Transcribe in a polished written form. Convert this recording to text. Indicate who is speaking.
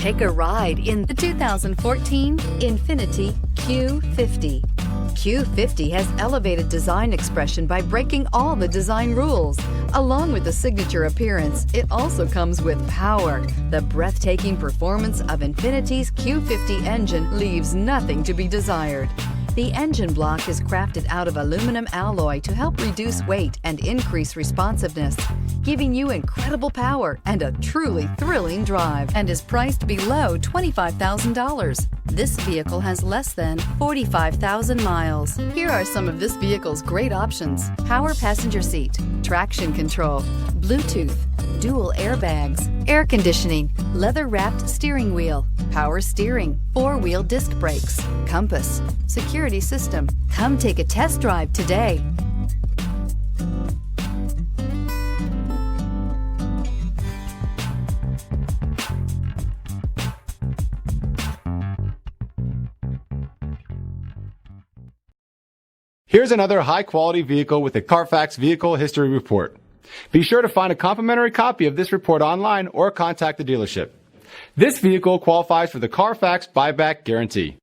Speaker 1: Take a ride in the 2014 INFINITI Q50. Q50 has elevated design expression by breaking all the design rules. Along with the signature appearance, it also comes with power. The breathtaking performance of INFINITI's Q50 engine leaves nothing to be desired. The engine block is crafted out of aluminum alloy to help reduce weight and increase responsiveness, giving you incredible power and a truly thrilling drive, and is priced below $25,000. This vehicle has less than 45,000 miles. Here are some of this vehicle's great options: power passenger seat, traction control, Bluetooth, dual airbags, air conditioning, leather-wrapped steering wheel, power steering, four-wheel disc brakes, compass, security system. Come take a test drive today.
Speaker 2: Here's another high-quality vehicle with a Carfax Vehicle History Report. Be sure to find a complimentary copy of this report online or contact the dealership. This vehicle qualifies for the Carfax Buyback Guarantee.